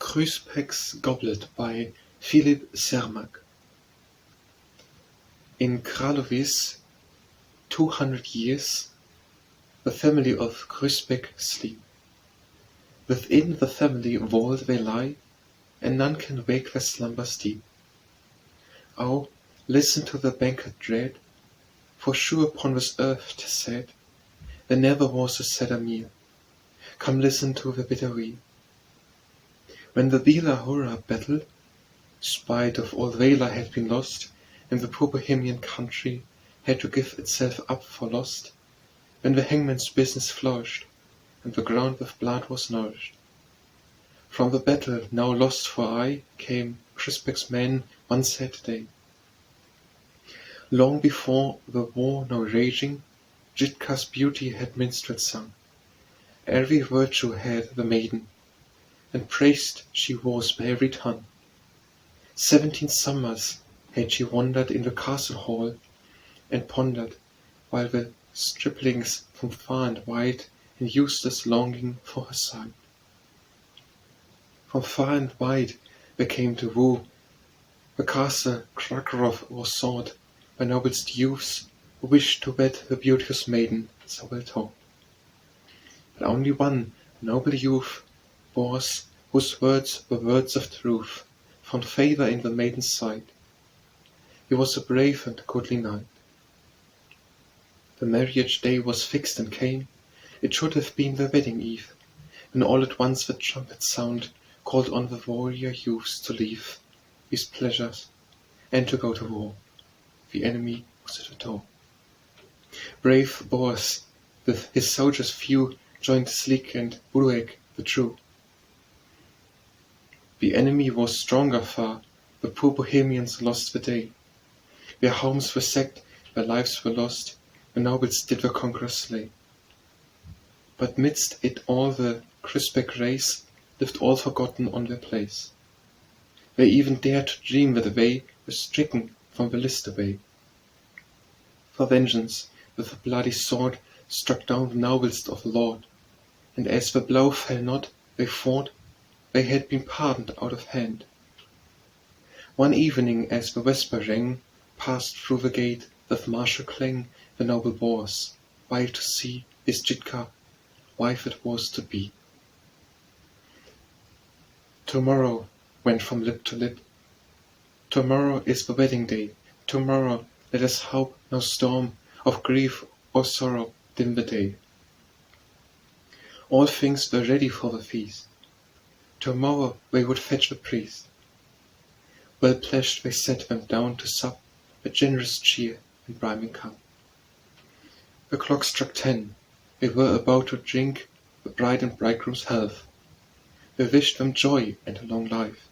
Kryspek's Goblet by Filip Cermak. In Kralovis 200 years, the family of Kryspek sleep. Within the family vault they lie, and none can wake their slumbers deep. Oh, listen to the banquet dread, for sure upon this earth 'tis said, there never was a sadder meal. Come listen to the bitter wheel. When the Vila Hora battle, spite of all valor had been lost, and the poor Bohemian country had to give itself up for lost, when the hangman's business flourished, and the ground with blood was nourished. From the battle now lost for aye came Kryspek's men one sad day. Long before the war now raging, Jitka's beauty had minstrels sung. Every virtue had the maiden, and praised she was by every tongue. 17 summers had she wandered in the castle hall, and pondered, while the striplings from far and wide in useless longing for her sight. From far and wide they came to woo. The castle Krakow was sought by noblest youths who wished to wed the beauteous maiden so well taught. But only one noble youth was, whose words were words of truth, found favor in the maiden's sight. He was a brave and goodly knight. The marriage day was fixed and came. It should have been the wedding eve, when all at once the trumpet sound called on the warrior youths to leave these pleasures and to go to war. The enemy was at the door. Brave Boaz with his soldiers few joined Slik and Buruek the true. The enemy was stronger far, the poor Bohemians lost the day. Their homes were sacked, their lives were lost, the nobles did the conquerors slay. But midst it all the Kryspek race lived all forgotten on their place. They even dared to dream that they were stricken from the list away. For vengeance, with a bloody sword, struck down the noblest of the Lord, and as the blow fell not, they fought. They had been pardoned out of hand. One evening, as the vesper rang, passed through the gate with martial clang the noble Boaz, wild to see his Jitka, wife it was to be. Tomorrow went from lip to lip. Tomorrow is the wedding day. Tomorrow let us hope no storm of grief or sorrow dim the day. All things were ready for the feast. Tomorrow they would fetch the priest. Well pledged they sat them down to sup, a generous cheer and brimming cup. The clock struck 10. They were about to drink the bride and bridegroom's health. They wished them joy and a long life.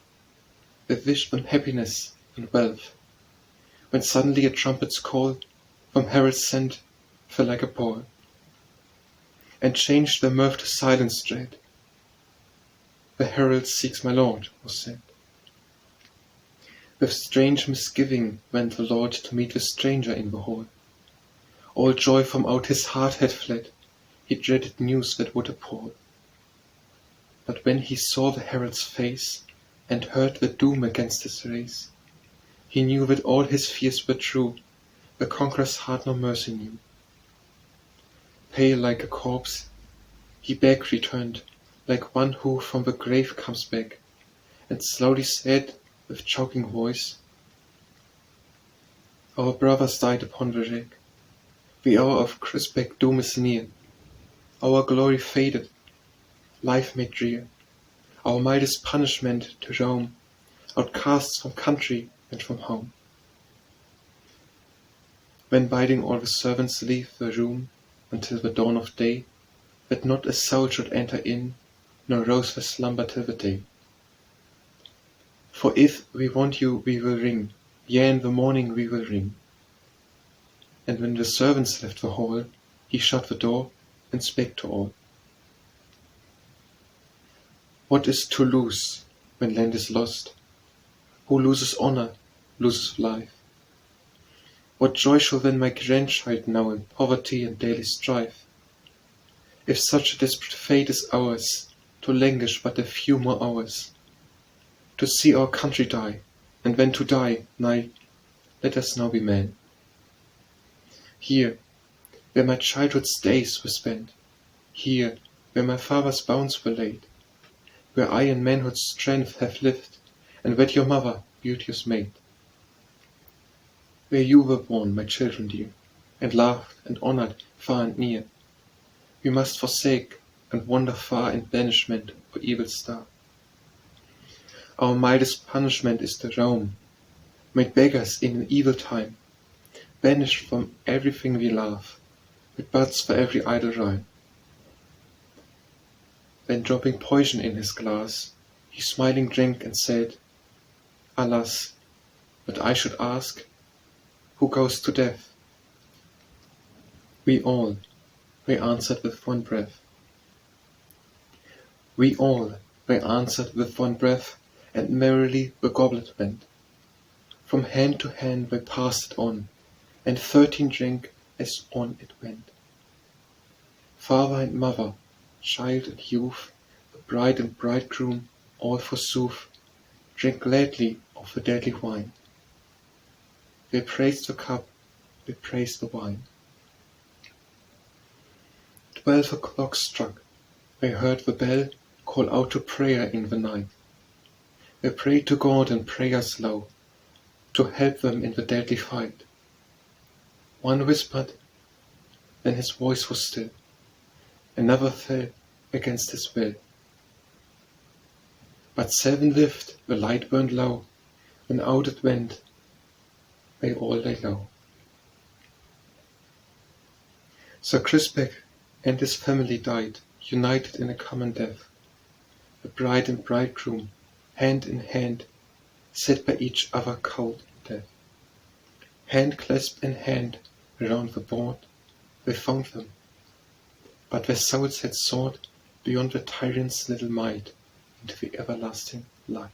They wished them happiness and wealth. When suddenly a trumpet's call from heralds sent fell like a pall, and changed their mirth to silence dread. The herald seeks my lord, was said. With strange misgiving went the lord to meet the stranger in the hall. All joy from out his heart had fled. He dreaded news that would appall. But when he saw the herald's face, and heard the doom against his race, he knew that all his fears were true. The conqueror's heart no mercy knew. Pale like a corpse, he back returned, like one who from the grave comes back, and slowly said with choking voice, Our brothers died upon the REG. The hour of Kryspek doom is near. Our glory faded, life made drear. Our mildest punishment to roam, outcasts from country and from home. When bidding all the servants leave the room until the dawn of day, that not a soul should enter in, nor rose for slumber till the day. For if we want you, we will ring, yea, in the morning we will ring. And when the servants left the hall, he shut the door and spake to all. What is to lose when land is lost? Who loses honor, loses life. What joy shall then my grandchild know in poverty and daily strife? If such a desperate fate is ours, to languish but a few more hours, to see our country die, and when to die, nay, let us now be men. Here, where my childhood's days were spent, here, where my father's bones were laid, where I in manhood's strength have lived, and wed your mother, beauteous maid. Where you were born, my children dear, and loved and honored far and near, we must forsake and wander far in banishment for evil star. Our mildest punishment is to roam, made beggars in an evil time, banished from everything we love, with buds for every idle rhyme. Then dropping poison in his glass, he smiling drank and said, Alas, but I should ask, who goes to death? We all, we answered with one breath. We all, we answered with one breath, and merrily the goblet went. From hand to hand we passed it on, and 13 drank as on it went. Father and mother, child and youth, the bride and bridegroom, all forsooth, drank gladly of the deadly wine. They praised the cup, they praised the wine. 12 o'clock struck, they heard the bell call out to prayer in the night. They prayed to God in prayers low, to help them in the deadly fight. One whispered, then his voice was still. Another fell against his will. But 7 lived, the light burned low, when out it went, they all lay low. Sir Kryspek and his family died, united in a common death. The bride and bridegroom, hand in hand, sat by each other cold in death. Hand clasped in hand around the board, they found them, but their souls had soared beyond the tyrant's little might into the everlasting light.